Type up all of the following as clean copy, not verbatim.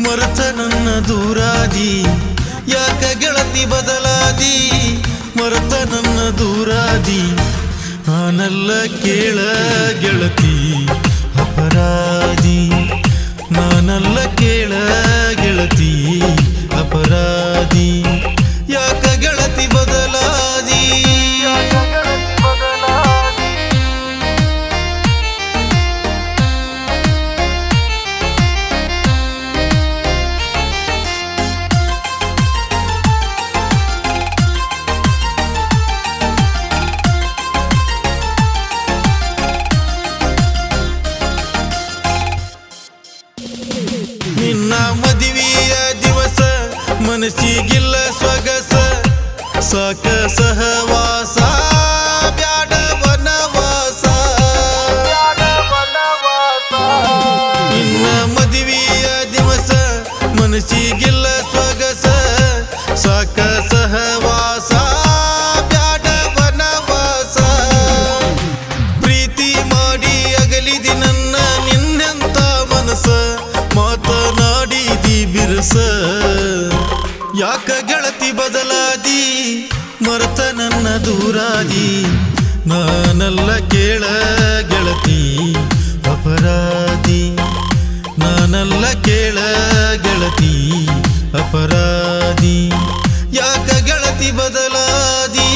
ಮರೆತ ನನ್ನ ದೂರಾದಿ ಯಾಕ ಗೆಳತಿ ಬದಲಾದಿ ಮರೆತ ನನ್ನ ದೂರಾದಿ ನಾನಲ್ಲ ಕೇಳ ಗೆಳತಿ ಅಪರಾಧಿ ನಾನಲ್ಲ ಕೇಳ ಗೆಳತಿ ಅಪರಾಧಿ ಯಾಕ ಗೆಳತಿ ಬದಲಾದಿ ನಿನ್ನ ಮದುವೆಯ ದಿವಸ ಮನಸ್ಸಿಗಿಲ್ಲ ಸೊಗಸ ಸಾಕ ಸಹವಾಸ ಬ್ಯಾಡ ವನವಾಸ ನಿನ್ನ ಮದುವೆಯ ದಿವಸ ಮನಸ್ಸಿಗಿಲ್ಲ ಸೊಗಸ ಸಾಕ ಸಹವಾಸ ಬ್ಯಾಡ ವನವಾಸ ಪ್ರೀತಿ ಮಾಡಿ ಅಗಲಿದಿ ನನ್ನ ನಿನ್ನಂತ ಮನಸ ಮಾತನಾಡಿದಿ ಬಿರುಸ ಯಾಕ ಗೆಳತಿ ಬದಲಾದಿ ಮರೆತ ನನ್ನ ದೂರಾದಿ ನಾನಲ್ಲ ಕೇಳ ಗೆಳತಿ ಅಪರಾಧಿ ನಾನಲ್ಲ ಕೇಳ ಗೆಳತಿ ಅಪರಾಧಿ ಯಾಕ ಗೆಳತಿ ಬದಲಾದಿ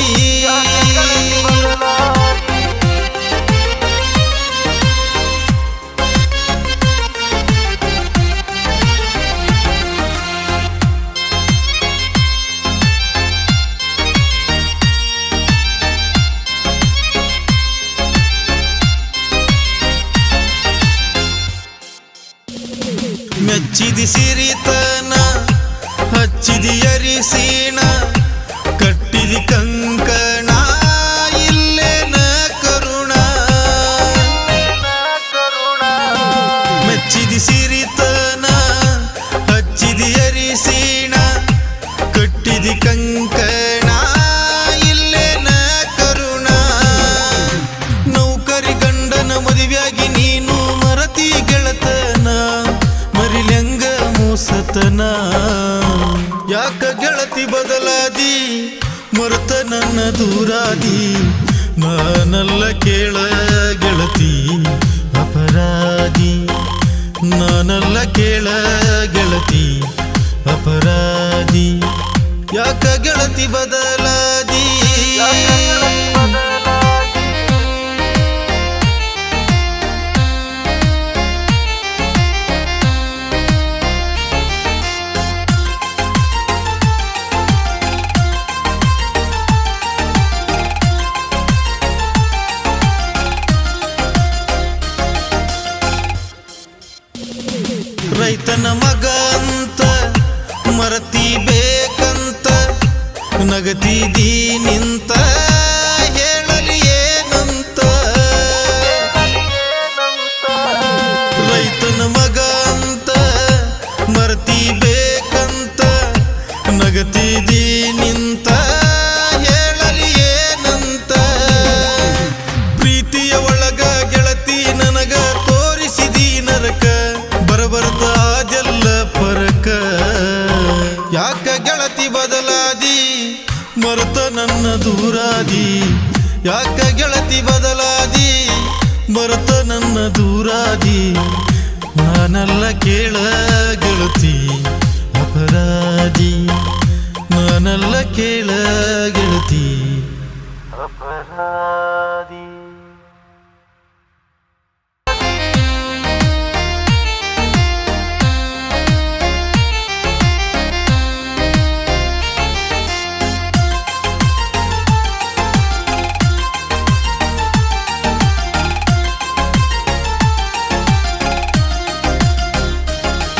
ಮೆಚ್ಚಿದಿ ಸಿರಿತನ ಹಚ್ಚಿದಿ ಅರಿಸಿಣ ಕಟ್ಟಿದಿ ಕಂಕಣ ಇಲ್ಲೇನ ಕರುಣ ಮೆಚ್ಚಿದಿ ಸಿರಿತನ ಹಚ್ಚಿದಿ ಅರಿಸಿಣ ಕಟ್ಟಿದಿ ಕಂಕಣ ಇಲ್ಲೇನ ಕರುಣ ನೌಕರಿ ಗಂಡನ ಮದುವೆಯಾಗಿ ನೀನು ಮರತಿ ಗೆಳತನ ಮರಿಲೆಂಗ ಮೋಸತನ ಯಾಕ ಗೆಳತಿ ಬದಲಾದಿ ಮರೆತ ನನ್ನ ದೂರಾದಿ ನಾನಲ್ಲ ಕೇಳ ಗೆಳತಿ ಅಪರಾಧಿ ನಾನಲ್ಲ ಕೇಳ ಗೆಳತಿ ಅಪರಾಧಿ ಯಾಕ ಗೆಳತಿ ಬದಲಾದಿ ರೈತನ ಮಗ ಅಂತ ಮರತಿ ಬೇಕಂತ ನಗತಿದಿ ನಿಂತ ಹೇಳಲಿ ಏನಂತ ರೈತನ ಮಗ ಅಂತ ಮರತಿ ಬೇಕಂತ ನಗತಿದಿ ನಿಂತ ಹೇಳಲಿ ಏನಂತ ಪ್ರೀತಿಯ ಒಳಗ ಗೆಳತಿ ನನಗ ತೋರಿಸಿದಿ ನರಕ ಬರಬರ್ದ ಅದೆಲ್ಲ ಪರಕ ಯಾಕ ಗೆಳತಿ ಬದಲಾದಿ ಮರೆತ ನನ್ನ ದೂರಾದಿ ಯಾಕ ಗೆಳತಿ ಬದಲಾದಿ ಮರೆತ ನನ್ನ ದೂರಾದಿ ನಾನಲ್ಲ ಕೇಳ ಗೆಳತಿ ಅಪರಾಧಿ ನಾನಲ್ಲ ಕೇಳ ಗೆಳತಿ ಅಪರಾಧಿ